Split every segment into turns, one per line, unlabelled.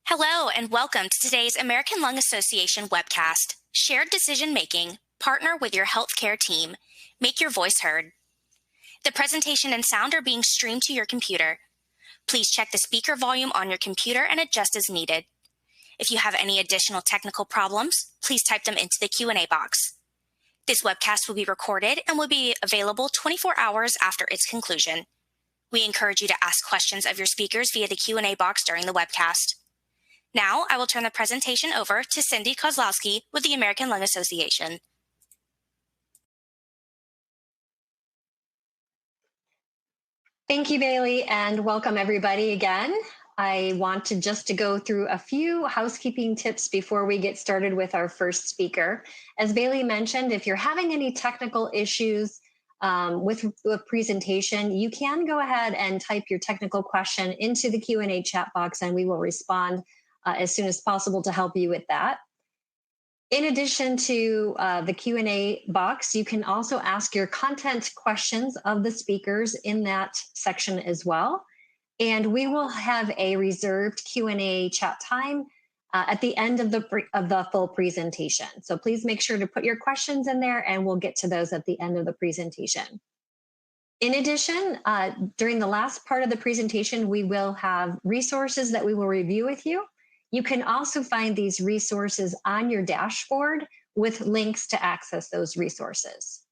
Hello, and welcome to today's American Lung Association webcast, Shared Decision Making, Partner with Your Healthcare Team, Make Your Voice Heard. The presentation and sound are being streamed to your computer. Please check the speaker volume on your computer and adjust as needed. If you have any additional technical problems, please type them into the Q&A box. This webcast will be recorded and will be available 24 hours after its conclusion. We encourage you to ask questions of your speakers via the Q&A box during the webcast. Now, I will turn the presentation over to Cindy Kozlowski with the American Lung Association.
Thank you, Bailey, and welcome everybody again. I want to go through a few housekeeping tips before we get started with our first speaker. As Bailey mentioned, if you're having any technical issues with the presentation, you can go ahead and type your technical question into the Q&A chat box and we will respond as soon as possible to help you with that. In addition to the Q&A box, you can also ask your content questions of the speakers in that section as well. And we will have a reserved Q&A chat time at the end of the full presentation. So please make sure to put your questions in there and we'll get to those at the end of the presentation. In addition, during the last part of the presentation, we will have resources that we will review with you. You can also find these resources on your dashboard with links to access those resources.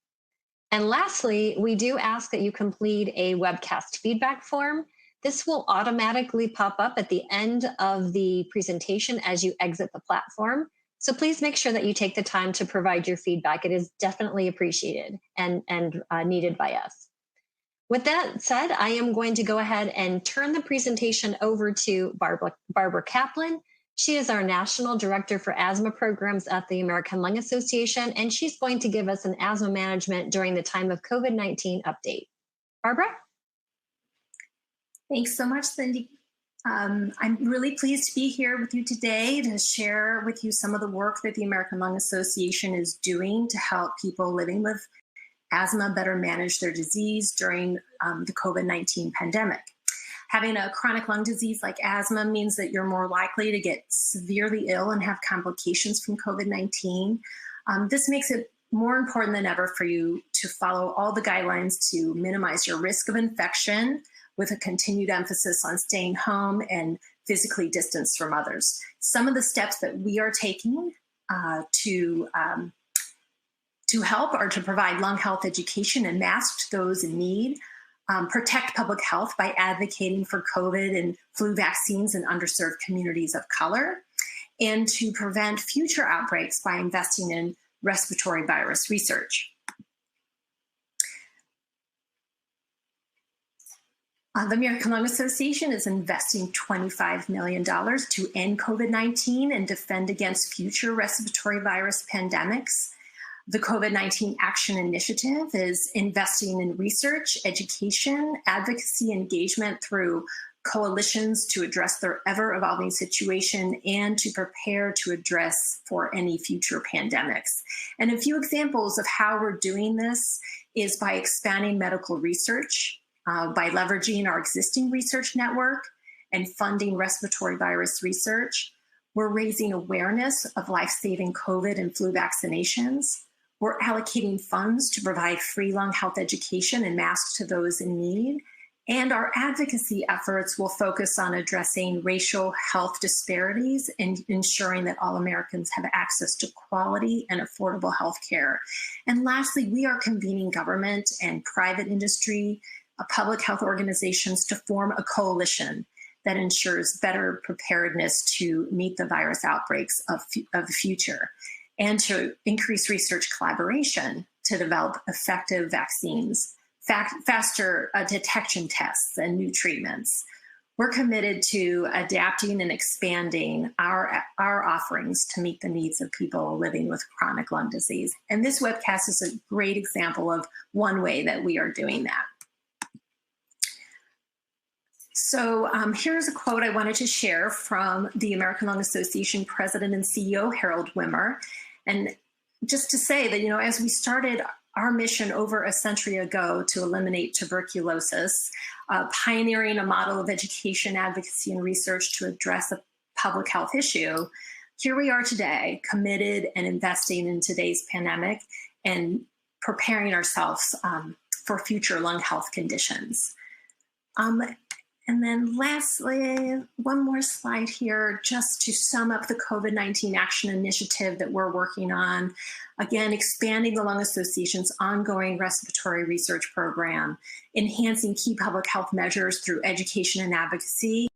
And lastly, we do ask that you complete a webcast feedback form. This will automatically pop up at the end of the presentation as you exit the platform. So please make sure that you take the time to provide your feedback. It is definitely appreciated and needed by us. With that said, I am going to go ahead and turn the presentation over to Barbara Kaplan. She is our National Director for Asthma Programs at the American Lung Association, and she's going to give us an asthma management during the time of COVID-19 update. Barbara?
Thanks so much, Cindy. I'm really pleased to be here with you today to share with you some of the work that the American Lung Association is doing to help people living with asthma better manage their disease during the COVID-19 pandemic. Having a chronic lung disease like asthma means that you're more likely to get severely ill and have complications from COVID-19. This makes it more important than ever for you to follow all the guidelines to minimize your risk of infection with a continued emphasis on staying home and physically distanced from others. Some of the steps that we are taking to help are to provide lung health education and masks to those in need, protect public health by advocating for COVID and flu vaccines in underserved communities of color, and to prevent future outbreaks by investing in respiratory virus research. The American Lung Association is investing $25 million to end COVID-19 and defend against future respiratory virus pandemics. The COVID-19 Action Initiative is investing in research, education, advocacy, engagement through coalitions to address their ever-evolving situation and to prepare to address for any future pandemics. And a few examples of how we're doing this is by expanding medical research, by leveraging our existing research network and funding respiratory virus research. We're raising awareness of life-saving COVID and flu vaccinations. We're allocating funds to provide free lung health education and masks to those in need. And our advocacy efforts will focus on addressing racial health disparities and ensuring that all Americans have access to quality and affordable health care. And lastly, we are convening government and private industry, public health organizations to form a coalition that ensures better preparedness to meet the virus outbreaks of the future, and to increase research collaboration to develop effective vaccines, faster detection tests, and new treatments. We're committed to adapting and expanding our offerings to meet the needs of people living with chronic lung disease. And this webcast is a great example of one way that we are doing that. So here's a quote I wanted to share from the American Lung Association President and CEO, Harold Wimmer. And just to say that, as we started our mission over a century ago to eliminate tuberculosis, pioneering a model of education, advocacy, and research to address a public health issue, here we are today, committed and investing in today's pandemic and preparing ourselves for future lung health conditions. And then lastly, one more slide here, just to sum up the COVID-19 Action Initiative that we're working on. Again, expanding the Lung Association's ongoing respiratory research program, enhancing key public health measures through education and advocacy,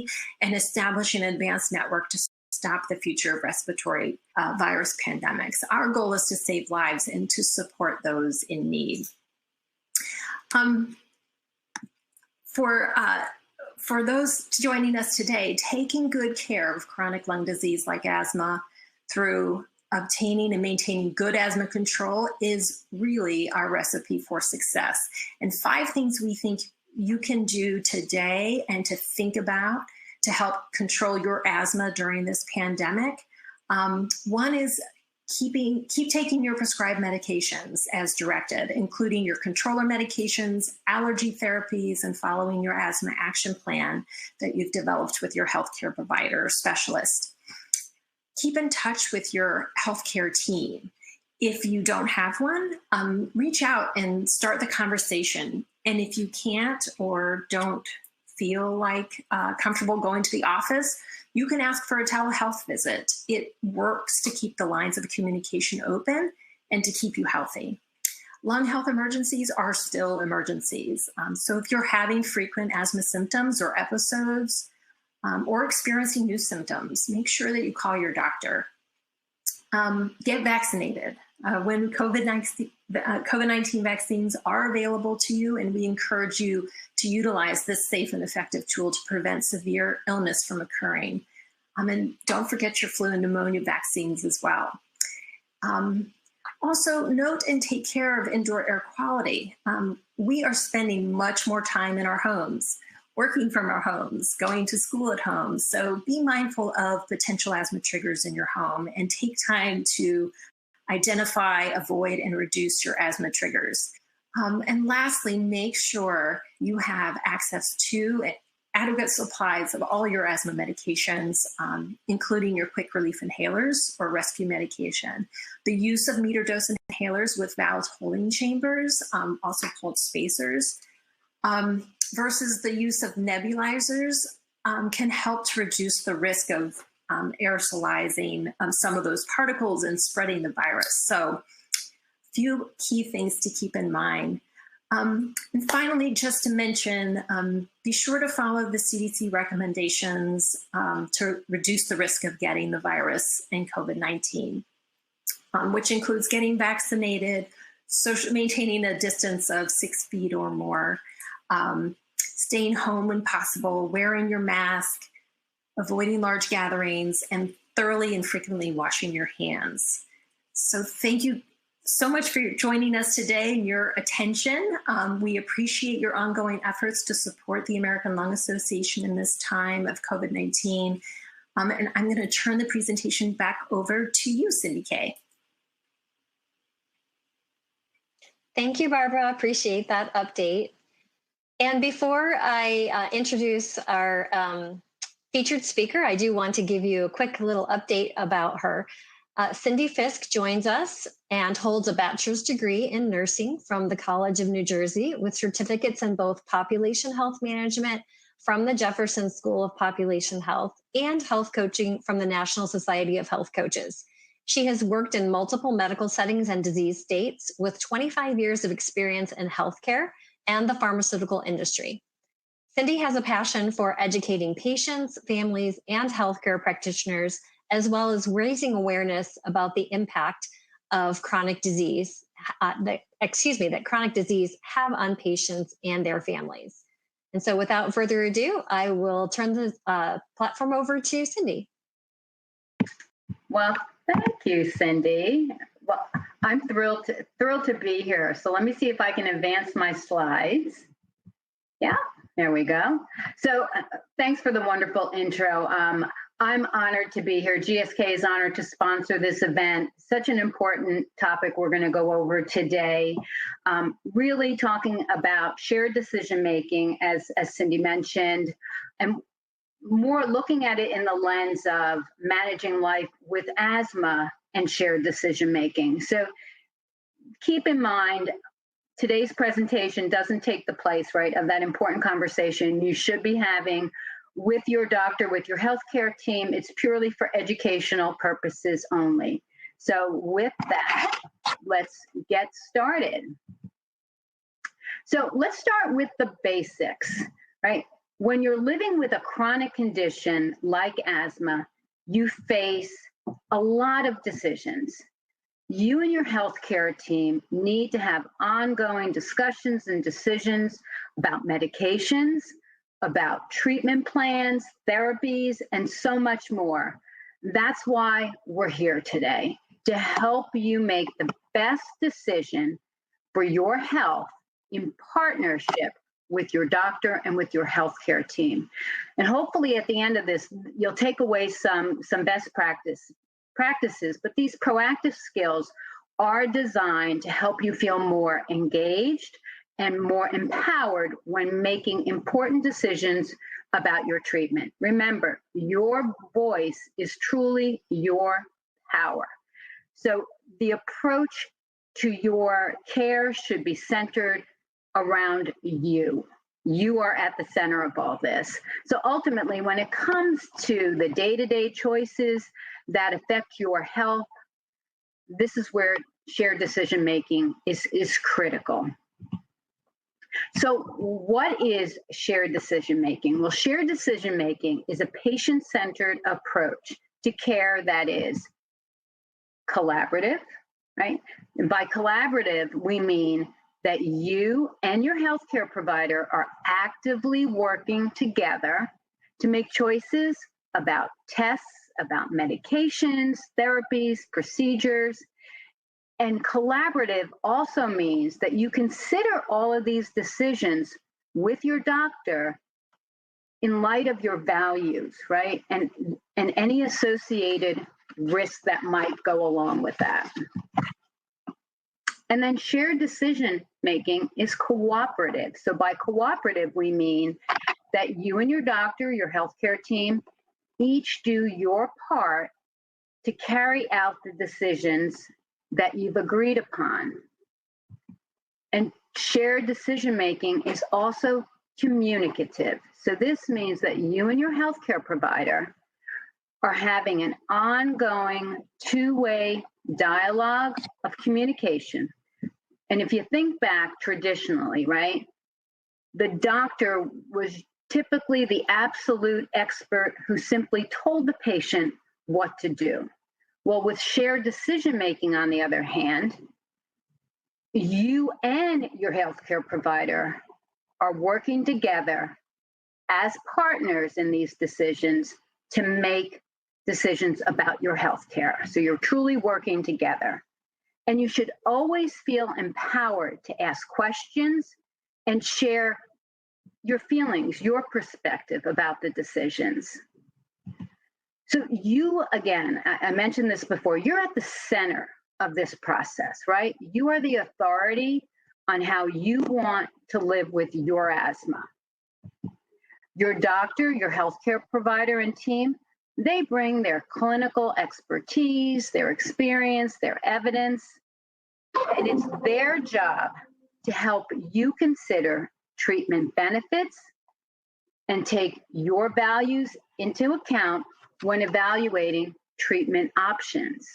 and establishing an advanced network to stop the future of respiratory virus pandemics. Our goal is to save lives and to support those in need. For those joining us today, taking good care of chronic lung disease like asthma through obtaining and maintaining good asthma control is really our recipe for success. And 5 things we think you can do today and to think about to help control your asthma during this pandemic. One is keep taking your prescribed medications as directed, including your controller medications, allergy therapies, and following your asthma action plan that you've developed with your healthcare provider or specialist. Keep in touch with your healthcare team. If you don't have one, reach out and start the conversation. And if you can't or don't feel like comfortable going to the office, you can ask for a telehealth visit. It works to keep the lines of communication open and to keep you healthy. Lung health emergencies are still emergencies. So if you're having frequent asthma symptoms or episodes or experiencing new symptoms, make sure that you call your doctor. Get vaccinated. When COVID-19 vaccines are available to you, and we encourage you to utilize this safe and effective tool to prevent severe illness from occurring. And don't forget your flu and pneumonia vaccines as well. Also, note and take care of indoor air quality. We are spending much more time in our homes, working from our homes, going to school at home. So be mindful of potential asthma triggers in your home and take time to identify, avoid, and reduce your asthma triggers. And lastly, make sure you have access to adequate supplies of all your asthma medications, including your quick relief inhalers or rescue medication. The use of meter dose inhalers with valve holding chambers, also called spacers, versus the use of nebulizers can help to reduce the risk of aerosolizing some of those particles and spreading the virus. So few key things to keep in mind. And finally, just to mention, be sure to follow the CDC recommendations to reduce the risk of getting the virus and COVID-19, which includes getting vaccinated, maintaining a distance of 6 feet or more, staying home when possible, wearing your mask, avoiding large gatherings, and thoroughly and frequently washing your hands. So thank you so much for joining us today and your attention. We appreciate your ongoing efforts to support the American Lung Association in this time of COVID-19. And I'm going to turn the presentation back over to you, Cindy Kay.
Thank you, Barbara. Appreciate that update. And before I introduce our featured speaker, I do want to give you a quick little update about her. Cindy Fisk joins us and holds a bachelor's degree in nursing from the College of New Jersey with certificates in both population health management from the Jefferson School of Population Health and health coaching from the National Society of Health Coaches. She has worked in multiple medical settings and disease states with 25 years of experience in healthcare and the pharmaceutical industry. Cindy has a passion for educating patients, families, and healthcare practitioners, as well as raising awareness about the impact of chronic disease, that chronic disease have on patients and their families. And so without further ado, I will turn the platform over to Cindy.
Well, thank you, Cindy. Well, I'm thrilled to be here. So let me see if I can advance my slides. Yeah, there we go. So thanks for the wonderful intro. I'm honored to be here. GSK is honored to sponsor this event. Such an important topic we're going to go over today. Really talking about shared decision making, as Cindy mentioned, and more looking at it in the lens of managing life with asthma and shared decision making. So keep in mind, today's presentation doesn't take the place, right, of that important conversation you should be having with your doctor, with your healthcare team. It's purely for educational purposes only. So with that, let's get started. So let's start with the basics, right? When you're living with a chronic condition like asthma, you face a lot of decisions. You and your healthcare team need to have ongoing discussions and decisions about medications, about treatment plans, therapies, and so much more. That's why we're here today, to help you make the best decision for your health in partnership with your doctor and with your healthcare team. And hopefully at the end of this, you'll take away some best practices, but these proactive skills are designed to help you feel more engaged and more empowered when making important decisions about your treatment. Remember, your voice is truly your power. So the approach to your care should be centered around you. You are at the center of all this. So ultimately, when it comes to the day-to-day choices that affect your health, this is where shared decision-making is critical. So what is shared decision-making? Well, shared decision-making is a patient-centered approach to care that is collaborative, right? And by collaborative, we mean that you and your healthcare provider are actively working together to make choices about tests, about medications, therapies, procedures. And collaborative also means that you consider all of these decisions with your doctor in light of your values, right? And any associated risks that might go along with that. And then shared decision making is cooperative. So by cooperative, we mean that you and your doctor, your healthcare team, each do your part to carry out the decisions that you've agreed upon. And shared decision making is also communicative. So this means that you and your healthcare provider are having an ongoing two-way dialogue of communication. And if you think back traditionally, right, the doctor was typically the absolute expert who simply told the patient what to do. Well, with shared decision-making, on the other hand, you and your healthcare provider are working together as partners in these decisions to make decisions about your healthcare. So you're truly working together. And you should always feel empowered to ask questions and share your feelings, your perspective about the decisions. So you, again, I mentioned this before, you're at the center of this process, right? You are the authority on how you want to live with your asthma. Your doctor, your healthcare provider and team, they bring their clinical expertise, their experience, their evidence, and it's their job to help you consider treatment benefits and take your values into account when evaluating treatment options.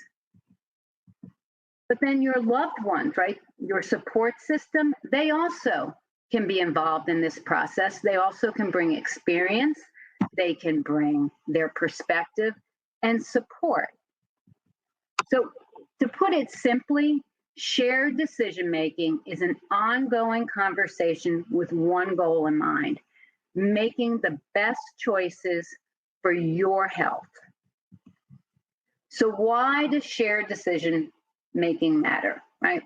But then your loved ones, right, your support system, they also can be involved in this process. They also can bring experience, they can bring their perspective and support. So to put it simply, shared decision-making is an ongoing conversation with one goal in mind, making the best choices for your health. So why does shared decision-making matter, right?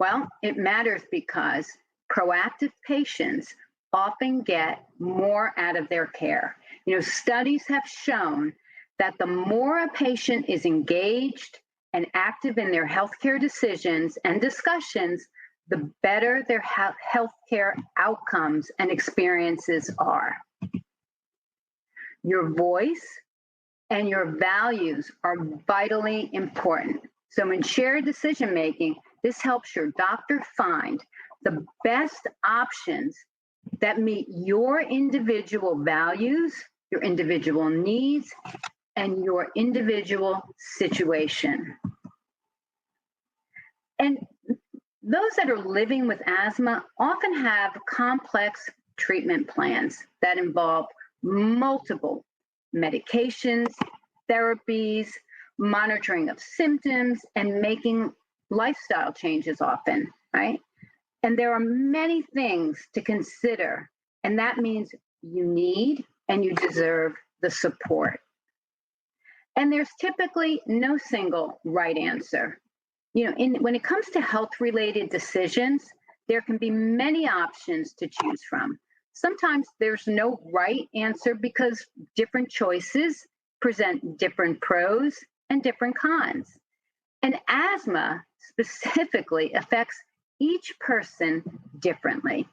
Well, it matters because proactive patients often get more out of their care. You know, studies have shown that the more a patient is engaged and active in their healthcare decisions and discussions, the better their healthcare outcomes and experiences are. Your voice and your values are vitally important. So in shared decision making, this helps your doctor find the best options that meet your individual values, your individual needs, and your individual situation. And those that are living with asthma often have complex treatment plans that involve multiple medications, therapies, monitoring of symptoms, and making lifestyle changes often, right? And there are many things to consider, and that means you need and you deserve the support. And there's typically no single right answer. When it comes to health-related decisions, there can be many options to choose from. Sometimes there's no right answer because different choices present different pros and different cons. And asthma specifically affects each person differently.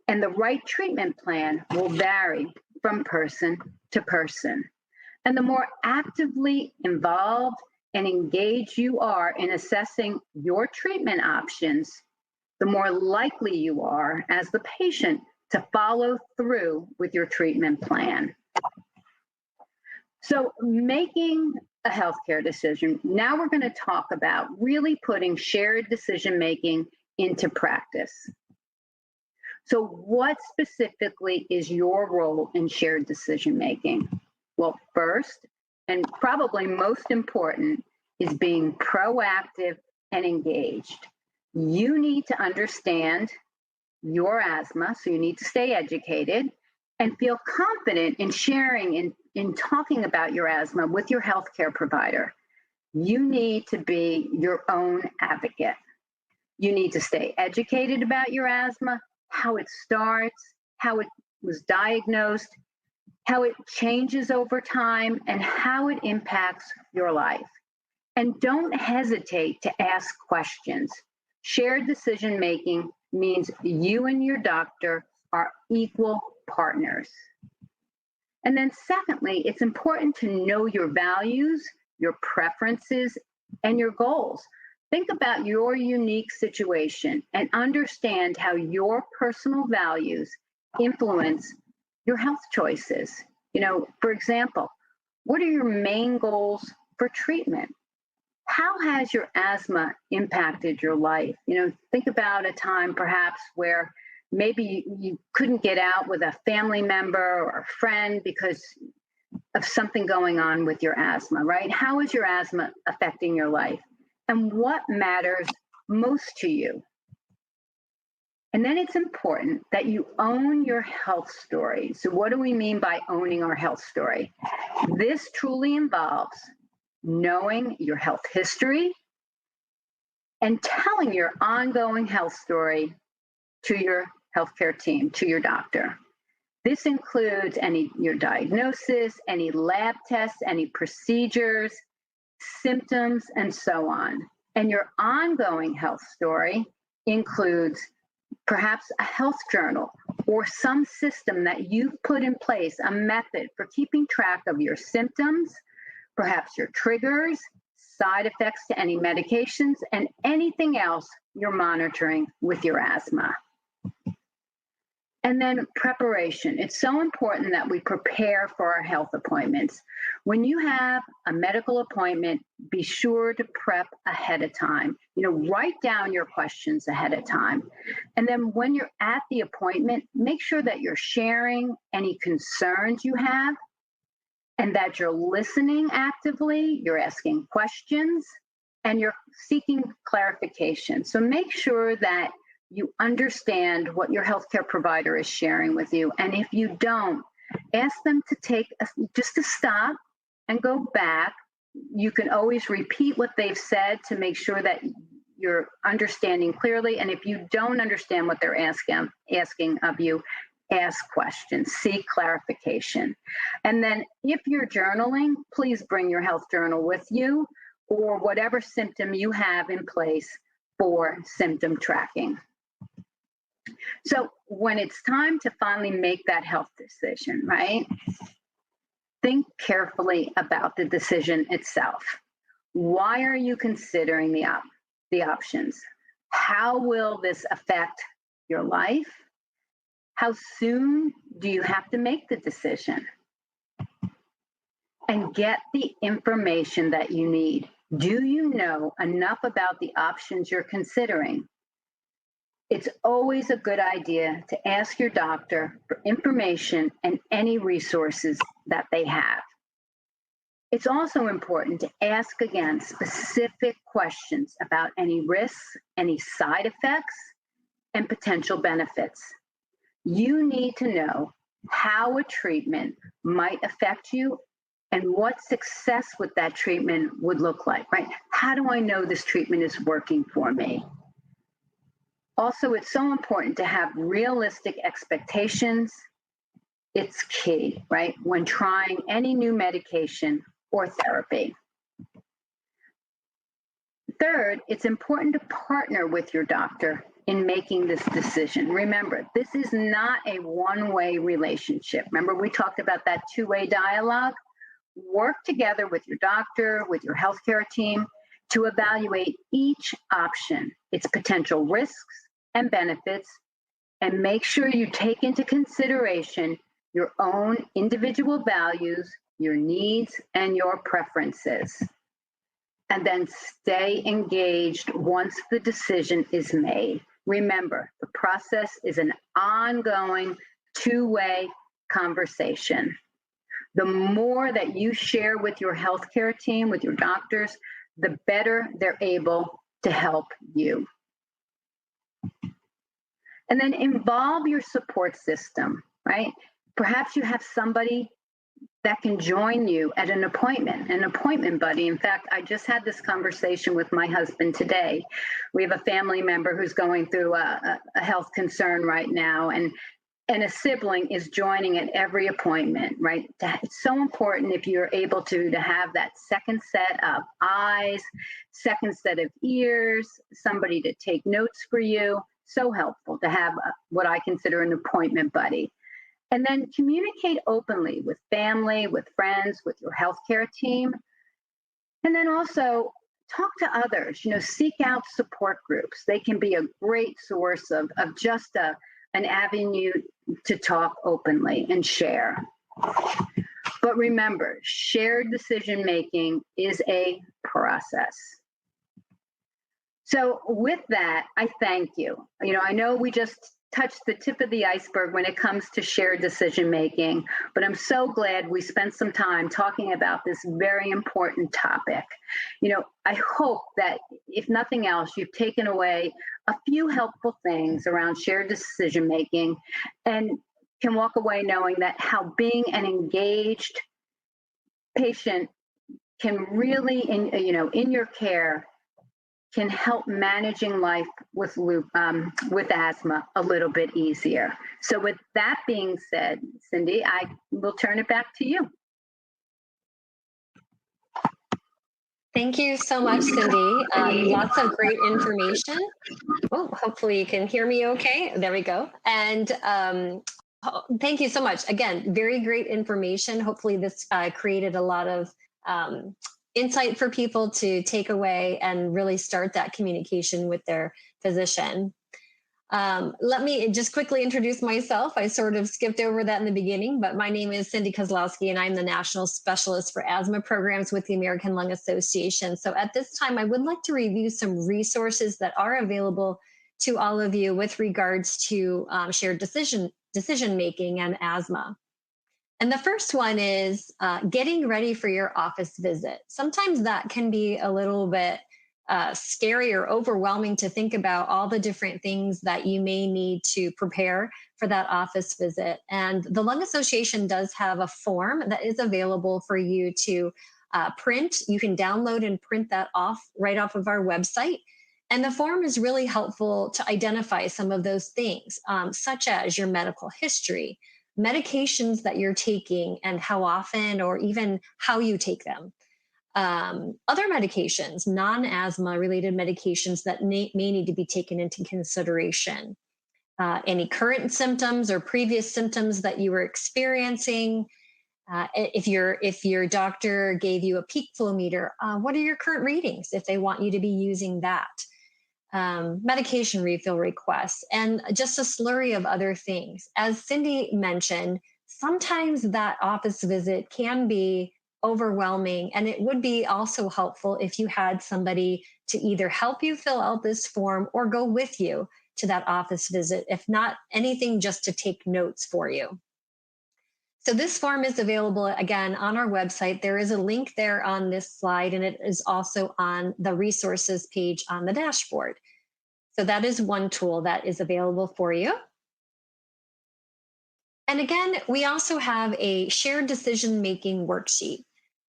And the right treatment plan will vary from person to person. And the more actively involved and engaged you are in assessing your treatment options, the more likely you are as the patient to follow through with your treatment plan. So making a healthcare decision, now we're going to talk about really putting shared decision-making into practice. So what specifically is your role in shared decision-making? Well, first, and probably most important, is being proactive and engaged. You need to understand your asthma, so you need to stay educated and feel confident in sharing, in talking about your asthma with your healthcare provider. You need to be your own advocate. You need to stay educated about your asthma, how it starts, how it was diagnosed, how it changes over time, and how it impacts your life. And don't hesitate to ask questions. Shared decision-making means you and your doctor are equal partners. And then secondly, it's important to know your values, your preferences, and your goals. Think about your unique situation and understand how your personal values influence your health choices. For example, what are your main goals for treatment? How has your asthma impacted your life? Think about a time perhaps where maybe you couldn't get out with a family member or a friend because of something going on with your asthma, right? How is your asthma affecting your life? And what matters most to you? And then it's important that you own your health story. So what do we mean by owning our health story? This truly involves knowing your health history and telling your ongoing health story to your healthcare team, to your doctor. This includes your diagnosis, any lab tests, any procedures, symptoms, and so on. And your ongoing health story includes perhaps a health journal or some system that you've put in place, a method for keeping track of your symptoms, perhaps your triggers, side effects to any medications, and anything else you're monitoring with your asthma. And then preparation. It's so important that we prepare for our health appointments. When you have a medical appointment, be sure to prep ahead of time. Write down your questions ahead of time. And then when you're at the appointment, make sure that you're sharing any concerns you have and that you're listening actively, you're asking questions, and you're seeking clarification. So make sure that you understand what your healthcare provider is sharing with you. And if you don't, ask them to take just to stop and go back. You can always repeat what they've said to make sure that you're understanding clearly. And if you don't understand what they're asking of you, ask questions, seek clarification. And then if you're journaling, please bring your health journal with you or whatever symptom you have in place for symptom tracking. So when it's time to finally make that health decision, right? Think carefully about the decision itself. Why are you considering the options? How will this affect your life? How soon do you have to make the decision? And get the information that you need. Do you know enough about the options you're considering? It's always a good idea to ask your doctor for information and any resources that they have. It's also important to ask again specific questions about any risks, any side effects, and potential benefits. You need to know how a treatment might affect you and what success with that treatment would look like, right? How do I know this treatment is working for me? Also, it's so important to have realistic expectations. It's key, right? When trying any new medication or therapy. Third, it's important to partner with your doctor in making this decision. Remember, this is not a one-way relationship. Remember, we talked about that two-way dialogue? Work together with your doctor, with your healthcare team to evaluate each option, its potential risks and benefits, and make sure you take into consideration your own individual values, your needs, and your preferences. And then stay engaged once the decision is made. Remember, the process is an ongoing two-way conversation. The more that you share with your healthcare team, with your doctors, the better they're able to help you. And then involve your support system, right? Perhaps you have somebody that can join you at an appointment buddy. In fact, I just had this conversation with my husband today. We have a family member who's going through a health concern right now, and a sibling is joining at every appointment, right? It's so important if you're able to have that second set of eyes, second set of ears, somebody to take notes for you. So helpful to have what I consider an appointment buddy. And then communicate openly with family, with friends, with your healthcare team. And then also talk to others, seek out support groups. They can be a great source of just an avenue to talk openly and share. But remember, shared decision-making is a process. So with that, I thank you. I know we just touched the tip of the iceberg when it comes to shared decision-making, but I'm so glad we spent some time talking about this very important topic. I hope that if nothing else, you've taken away a few helpful things around shared decision-making and can walk away knowing that how being an engaged patient can really, in your care, can help managing life with asthma a little bit easier. So with that being said, Cindy, I will turn it back to you.
Thank you so much, Cindy. Lots of great information. Oh, hopefully you can hear me okay. There we go. And thank you so much. Again, very great information. Hopefully this created a lot of insight for people to take away and really start that communication with their physician. Let me just quickly introduce myself. I sort of skipped over that in the beginning, but my name is Cindy Kozlowski, and I'm the National Specialist for Asthma Programs with the American Lung Association. So at this time, I would like to review some resources that are available to all of you with regards to shared decision-making and asthma. And the first one is getting ready for your office visit. Sometimes that can be a little bit scary or overwhelming to think about all the different things that you may need to prepare for that office visit. And the Lung Association does have a form that is available for you to print. You can download and print that right off of our website. And the form is really helpful to identify some of those things, such as your medical history, medications that you're taking and how often or even how you take them. other medications, non-asthma related medications that may need to be taken into consideration. Any current symptoms or previous symptoms that you were experiencing. If your doctor gave you a peak flow meter, what are your current readings if they want you to be using that? Medication refill requests, and just a slurry of other things. As Cindy mentioned, sometimes that office visit can be overwhelming, and it would be also helpful if you had somebody to either help you fill out this form or go with you to that office visit, if not anything, just to take notes for you. So this form is available again on our website. There is a link there on this slide, and it is also on the resources page on the dashboard. So that is one tool that is available for you. And again, we also have a shared decision-making worksheet.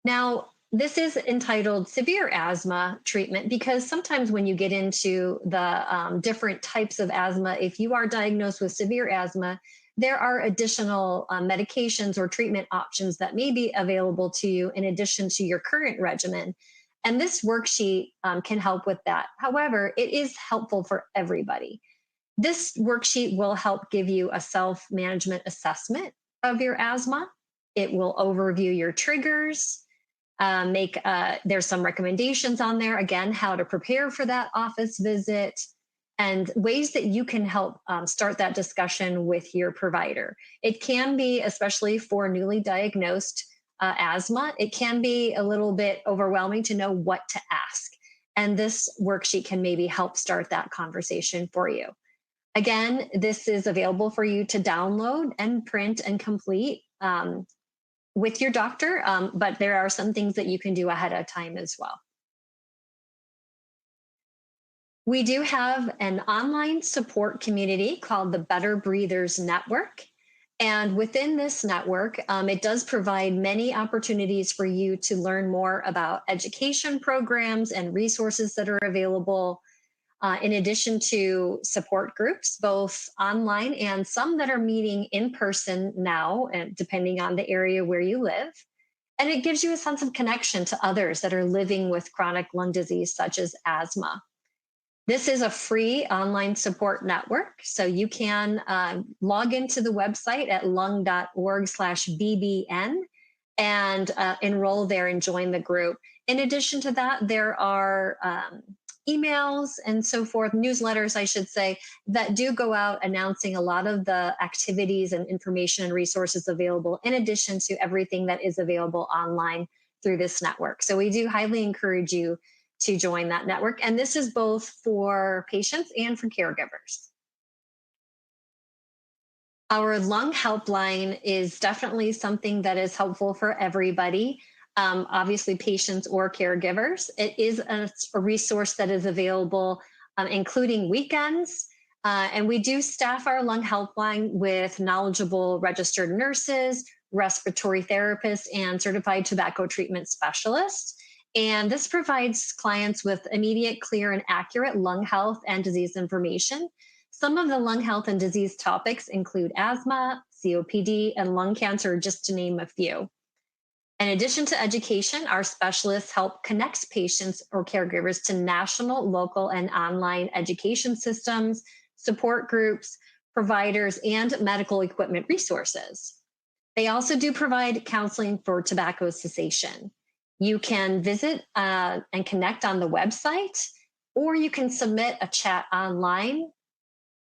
Now, this is entitled Severe Asthma Treatment because sometimes when you get into the different types of asthma, if you are diagnosed with severe asthma, there are additional medications or treatment options that may be available to you in addition to your current regimen. And this worksheet can help with that. However, it is helpful for everybody. This worksheet will help give you a self-management assessment of your asthma. It will overview your triggers, there's some recommendations on there, again, how to prepare for that office visit, and ways that you can help start that discussion with your provider. It can be, especially for newly diagnosed asthma, it can be a little bit overwhelming to know what to ask. And this worksheet can maybe help start that conversation for you. Again, this is available for you to download and print and complete with your doctor, but there are some things that you can do ahead of time as well. We do have an online support community called the Better Breathers Network. And within this network, it does provide many opportunities for you to learn more about education programs and resources that are available, in addition to support groups, both online and some that are meeting in person now, and depending on the area where you live. And it gives you a sense of connection to others that are living with chronic lung disease, such as asthma. This is a free online support network, so you can log into the website at lung.org/bbn and enroll there and join the group. In addition to that, there are emails and so forth, newsletters, I should say, that do go out announcing a lot of the activities and information and resources available, in addition to everything that is available online through this network. So we do highly encourage you to join that network. And this is both for patients and for caregivers. Our lung helpline is definitely something that is helpful for everybody, obviously patients or caregivers. It is a resource that is available, including weekends. And we do staff our lung helpline with knowledgeable registered nurses, respiratory therapists, and certified tobacco treatment specialists. And this provides clients with immediate, clear, and accurate lung health and disease information. Some of the lung health and disease topics include asthma, COPD, and lung cancer, just to name a few. In addition to education, our specialists help connect patients or caregivers to national, local, and online education systems, support groups, providers, and medical equipment resources. They also do provide counseling for tobacco cessation. You can visit and connect on the website, or you can submit a chat online,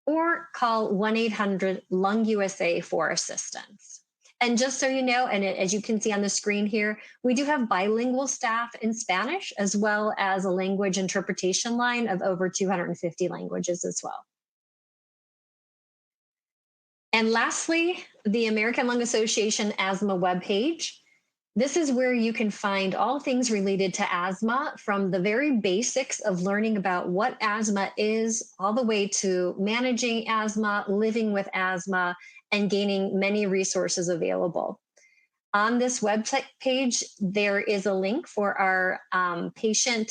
or call 1-800-LUNG-USA for assistance. And just so you know, and as you can see on the screen here, we do have bilingual staff in Spanish, as well as a language interpretation line of over 250 languages as well. And lastly, the American Lung Association asthma webpage. This is where you can find all things related to asthma, from the very basics of learning about what asthma is, all the way to managing asthma, living with asthma, and gaining many resources available. On this website page, there is a link for our patient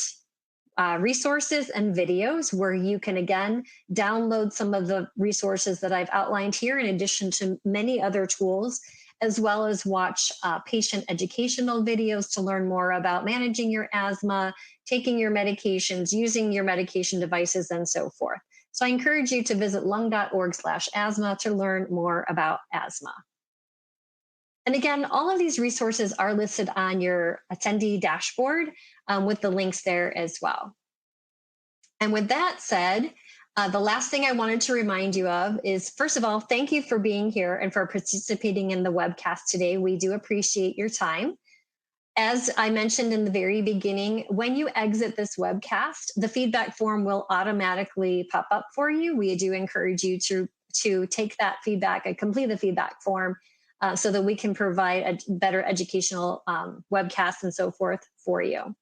resources and videos, where you can, again, download some of the resources that I've outlined here, in addition to many other tools. as well as watch patient educational videos to learn more about managing your asthma, taking your medications, using your medication devices, and so forth. So I encourage you to visit lung.org/asthma to learn more about asthma. And again, all of these resources are listed on your attendee dashboard with the links there as well. And with that said, the last thing I wanted to remind you of is, first of all, thank you for being here and for participating in the webcast today. We do appreciate your time. As I mentioned in the very beginning, when you exit this webcast, the feedback form will automatically pop up for you. We do encourage you to take that feedback and complete the feedback form so that we can provide a better educational webcast and so forth for you.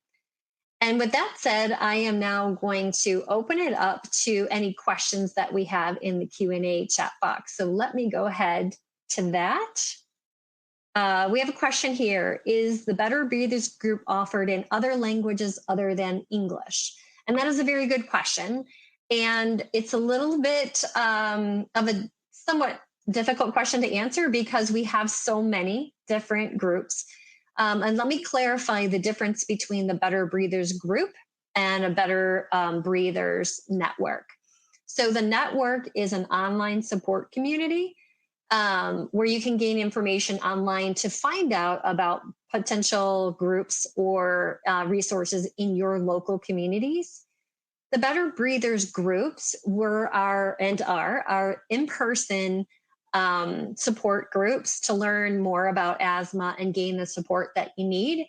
And with that said, I am now going to open it up to any questions that we have in the Q&A chat box. So let me go ahead to that. We have a question here. Is the Better Breathers group offered in other languages other than English? And that is a very good question. And it's a little bit of a somewhat difficult question to answer because we have so many different groups. And let me clarify the difference between the Better Breathers group and a Better Breathers network. So the network is an online support community where you can gain information online to find out about potential groups or resources in your local communities. The Better Breathers groups are in-person support groups to learn more about asthma and gain the support that you need.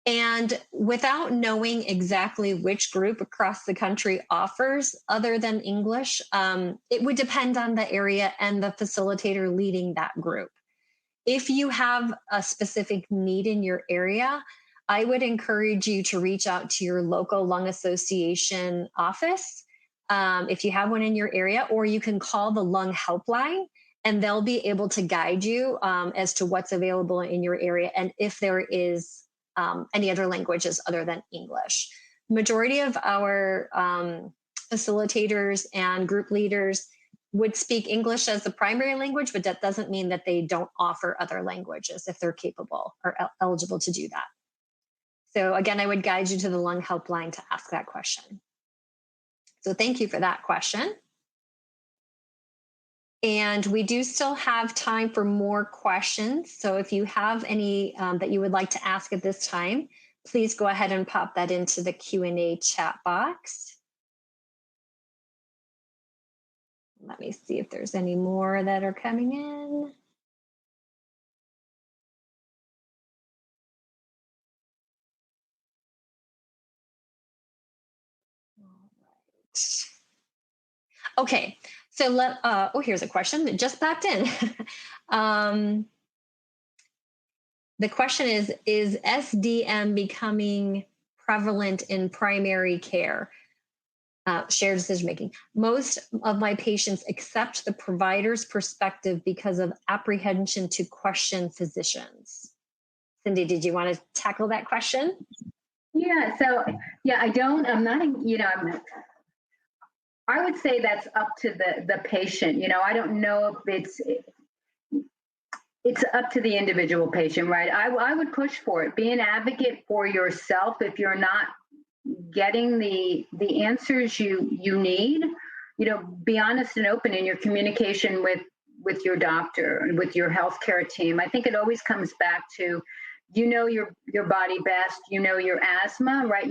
And without knowing exactly which group across the country offers other than English, it would depend on the area and the facilitator leading that group. If you have a specific need in your area, I would encourage you to reach out to your local lung association office if you have one in your area, or you can call the lung helpline and they'll be able to guide you as to what's available in your area and if there is any other languages other than English. Majority of our facilitators and group leaders would speak English as the primary language, but that doesn't mean that they don't offer other languages if they're capable or eligible to do that. So again, I would guide you to the lung helpline to ask that question. So thank you for that question. And we do still have time for more questions. So if you have any that you would like to ask at this time, please go ahead and pop that into the Q&A chat box. Let me see if there's any more that are coming in. All right. Okay. So here's a question that just popped in. The question is SDM becoming prevalent in primary care, shared decision making? Most of my patients accept the provider's perspective because of apprehension to question physicians. Cindy, did you want to tackle that question?
Yeah, I would say that's up to the patient. I don't know if it's up to the individual patient, right? I would push for it. Be an advocate for yourself. If you're not getting the answers you need, be honest and open in your communication with your doctor and with your healthcare team. I think it always comes back to, your body best, your asthma, right?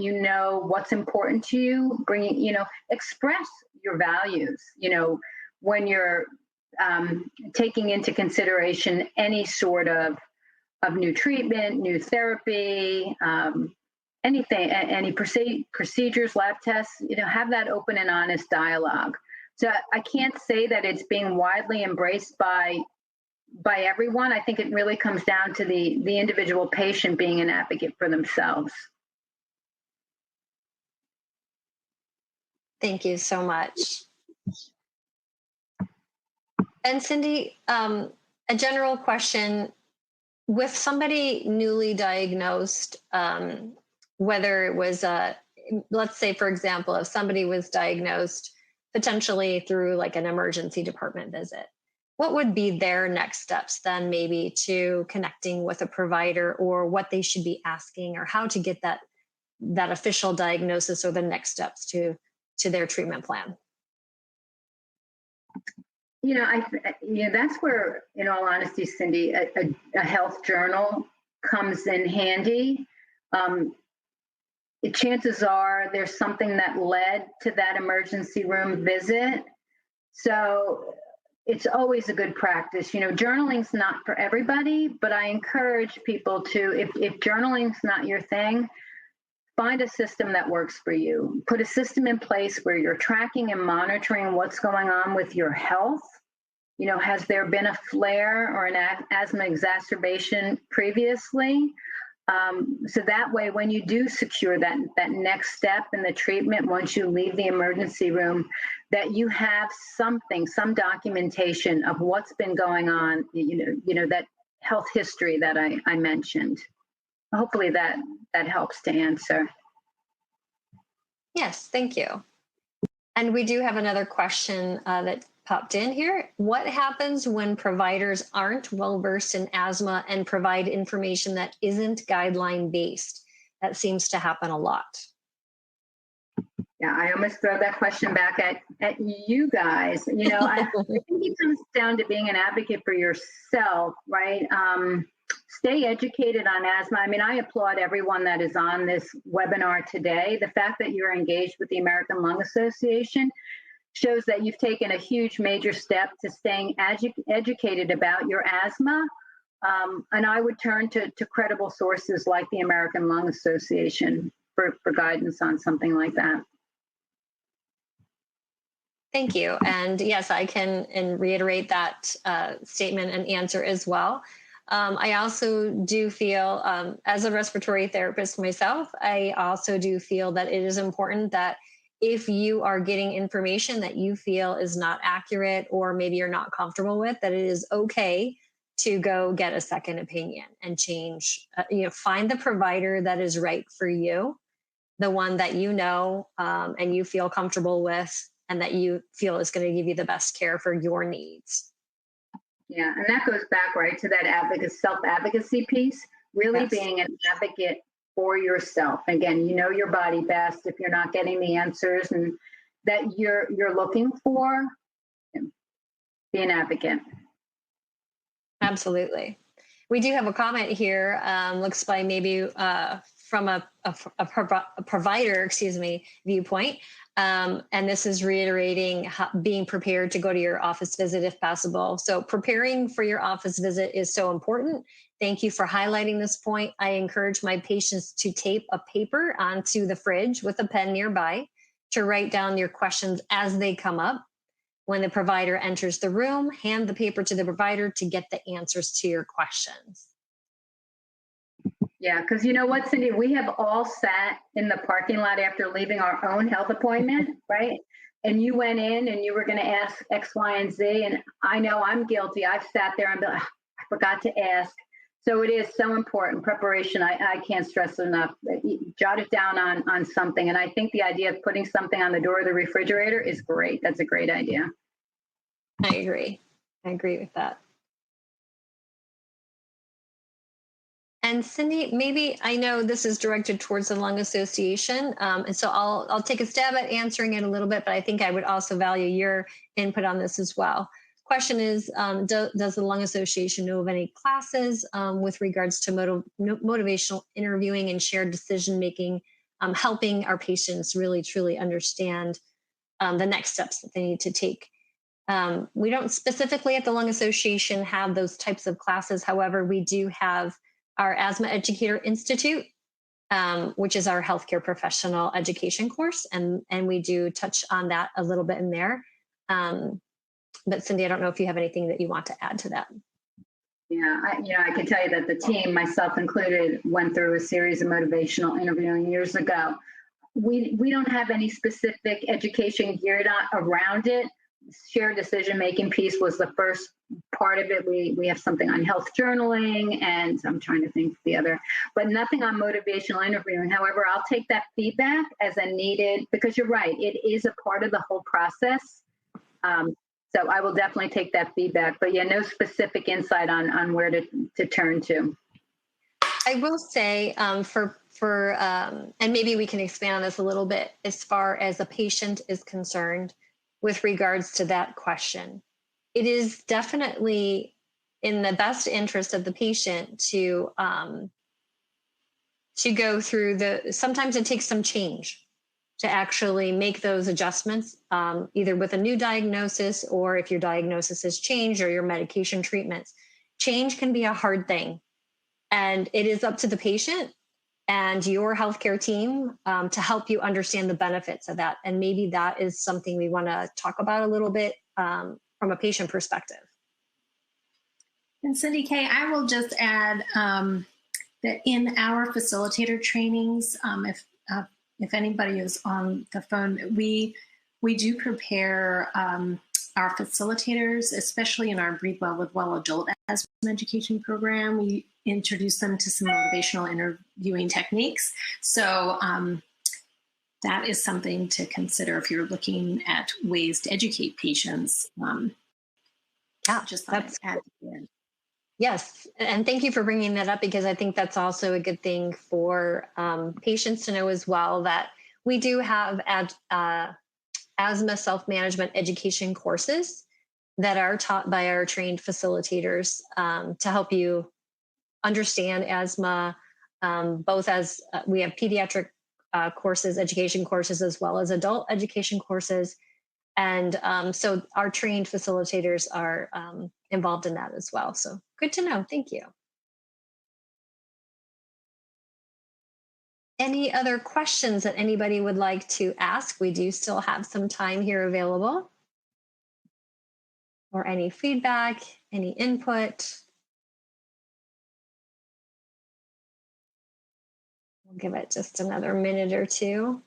What's important to you, express your values, when you're taking into consideration any sort of new treatment, new therapy, anything, any procedures, lab tests, have that open and honest dialogue. So I can't say that it's being widely embraced by everyone. I think it really comes down to the individual patient being an advocate for themselves.
Thank you so much. And Cindy, a general question, with somebody newly diagnosed, whether it was, let's say, for example, if somebody was diagnosed potentially through like an emergency department visit, what would be their next steps then, maybe to connecting with a provider, or what they should be asking, or how to get that official diagnosis or the next steps to their treatment plan?
That's where, in all honesty, Cindy, a health journal comes in handy. Chances are there's something that led to that emergency room visit. So it's always a good practice. Journaling's not for everybody, but I encourage people to, if journaling's not your thing, find a system that works for you. Put a system in place where you're tracking and monitoring what's going on with your health. Has there been a flare or an asthma exacerbation previously? So that way, when you do secure that next step in the treatment, once you leave the emergency room, that you have some documentation of what's been going on, that health history that I mentioned. Hopefully that helps to answer.
Yes, thank you. And we do have another question that popped in here. What happens when providers aren't well versed in asthma and provide information that isn't guideline based? That seems to happen a lot.
Yeah, I almost throw that question back at you guys. I think it comes down to being an advocate for yourself, right? Stay educated on asthma. I applaud everyone that is on this webinar today. The fact that you're engaged with the American Lung Association shows that you've taken a huge major step to staying educated about your asthma. And I would turn to credible sources like the American Lung Association for guidance on something like that.
Thank you. And yes, I can reiterate that statement and answer as well. I also do feel, as a respiratory therapist myself, I also do feel that it is important that if you are getting information that you feel is not accurate, or maybe you're not comfortable with, that it is okay to go get a second opinion and change, find the provider that is right for you, the one that and you feel comfortable with, and that you feel is going to give you the best care for your needs.
Yeah, and that goes back right to that self-advocacy piece, really
Yes.
being an advocate for yourself. Again, you know your body best. If you're not getting the answers and that you're looking for, be an advocate.
Absolutely. We do have a comment here, looks by maybe from a provider, viewpoint. And this is reiterating being prepared to go to your office visit if possible. So preparing for your office visit is so important. Thank you for highlighting this point. I encourage my patients to tape a paper onto the fridge with a pen nearby to write down your questions as they come up. When the provider enters the room, hand the paper to the provider to get the answers to your questions.
Yeah, because you know what, Cindy, we have all sat in the parking lot after leaving our own health appointment, right? And you went in and you were going to ask X, Y, and Z. And I know I'm guilty. I've sat there and been like, I forgot to ask. So it is so important. Preparation, I can't stress enough. Jot it down on something. And I think the idea of putting something on the door of the refrigerator is great. That's a great idea.
I agree with that. And Cindy, maybe, I know this is directed towards the Lung Association, and so I'll take a stab at answering it a little bit, but I think I would also value your input on this as well. Question is, does the Lung Association know of any classes with regards to motivational interviewing and shared decision-making, helping our patients really, truly understand the next steps that they need to take? We don't specifically at the Lung Association have those types of classes. However, we do have our Asthma Educator Institute, which is our healthcare professional education course. And we do touch on that a little bit in there. But Cindy, I don't know if you have anything that you want to add to that.
Yeah, I can tell you that the team, myself included, went through a series of motivational interviewing years ago. We don't have any specific education geared around it. Shared decision-making piece was the first part of it. We have something on health journaling, and I'm trying to think of the other, but nothing on motivational interviewing. However, I'll take that feedback as a needed, because you're right, it is a part of the whole process. So I will definitely take that feedback, but yeah, no specific insight on where to turn to.
I will say and maybe we can expand on this a little bit as far as a patient is concerned with regards to that question. It is definitely in the best interest of the patient to go through sometimes it takes some change to actually make those adjustments, either with a new diagnosis or if your diagnosis has changed or your medication treatments. Change can be a hard thing. And it is up to the patient and your healthcare team to help you understand the benefits of that. And maybe that is something we want to talk about a little bit from a patient perspective.
And Cindy Kay, I will just add that in our facilitator trainings, if anybody is on the phone, we do prepare our facilitators, especially in our Breathe Well with Well adult asthma education program. We introduce them to some motivational interviewing techniques. So that is something to consider if you're looking at ways to educate patients.
Yes, and thank you for bringing that up, because I think that's also a good thing for patients to know as well, that we do have asthma self-management education courses that are taught by our trained facilitators to help you understand asthma, both as we have pediatric courses, education courses, as well as adult education courses. And so our trained facilitators are involved in that as well. So good to know. Thank you. Any other questions that anybody would like to ask? We do still have some time here available. Or any feedback, any input. We'll give it just another minute or two.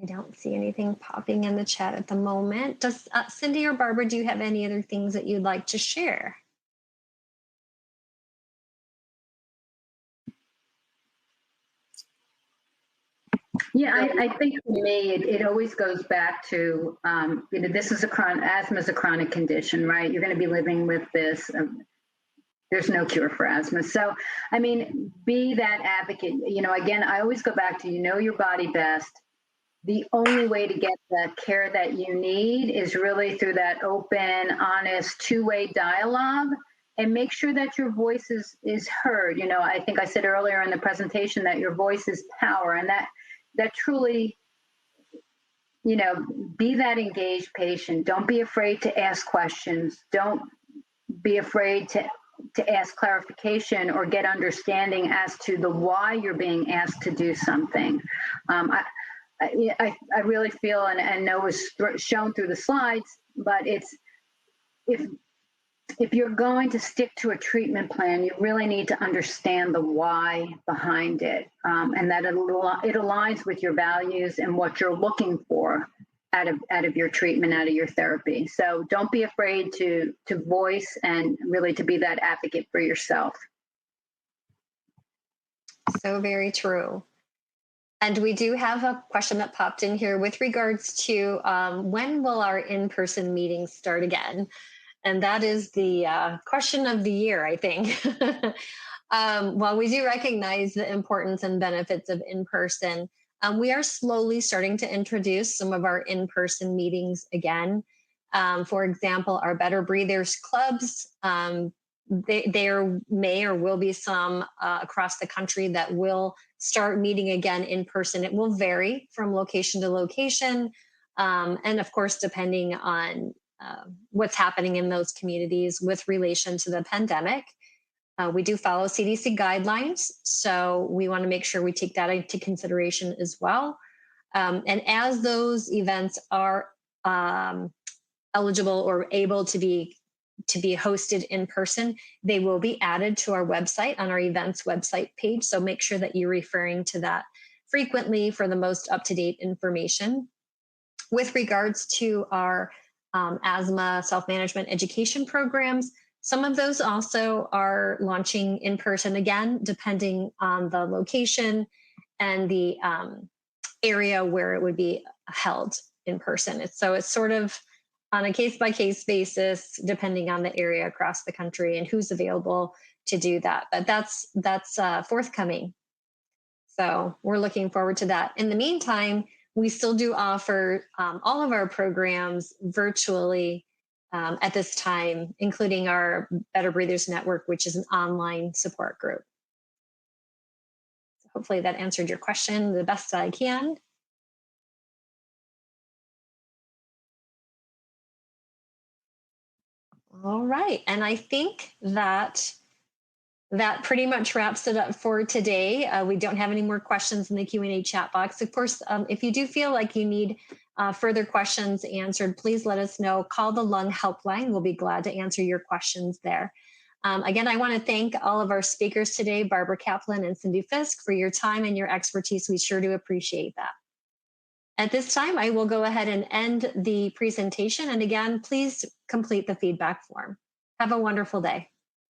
I don't see anything popping in the chat at the moment. Does Cindy or Barbara, do you have any other things that you'd like to share?
Yeah, I think for me, it always goes back to, this is asthma is a chronic condition, right? You're going to be living with this. There's no cure for asthma. So, I mean, be that advocate. Again, I always go back to, your body best. The only way to get the care that you need is really through that open, honest, two-way dialogue, and make sure that your voice is heard. I think I said earlier in the presentation that your voice is power, and that truly, be that engaged patient. Don't be afraid to ask questions. Don't be afraid to ask clarification or get understanding as to the why you're being asked to do something. I really feel and know was shown through the slides, but it's if you're going to stick to a treatment plan, you really need to understand the why behind it, and that it aligns with your values and what you're looking for out of your treatment, out of your therapy. So don't be afraid to voice and really to be that advocate for yourself.
So very true. And we do have a question that popped in here with regards to when will our in-person meetings start again? And that is the question of the year, I think. While we do recognize the importance and benefits of in-person, we are slowly starting to introduce some of our in-person meetings again. For example, our Better Breathers clubs, there may or will be some across the country that will start meeting again in person. It will vary from location to location. And of course, depending on what's happening in those communities with relation to the pandemic. We do follow CDC guidelines, so we want to make sure we take that into consideration as well. And as those events are eligible or able to be hosted in person, they will be added to our website on our events website page. So make sure that you're referring to that frequently for the most up-to-date information. With regards to our asthma self-management education programs, Some of those also are launching in person again, depending on the location and the area where it would be held in person. So it's sort of on a case by case basis, depending on the area across the country and who's available to do that. But that's forthcoming. So we're looking forward to that. In the meantime, we still do offer all of our programs virtually at this time, including our Better Breathers Network, which is an online support group. So hopefully that answered your question the best I can. All right, and I think that pretty much wraps it up for today. We don't have any more questions in the Q&A chat box. Of course, if you do feel like you need further questions answered, please let us know. Call the Lung Helpline. We'll be glad to answer your questions there. Again, I want to thank all of our speakers today, Barbara Kaplan and Cindy Fisk, for your time and your expertise. We sure do appreciate that. At this time, I will go ahead and end the presentation. And again, please complete the feedback form. Have a wonderful day.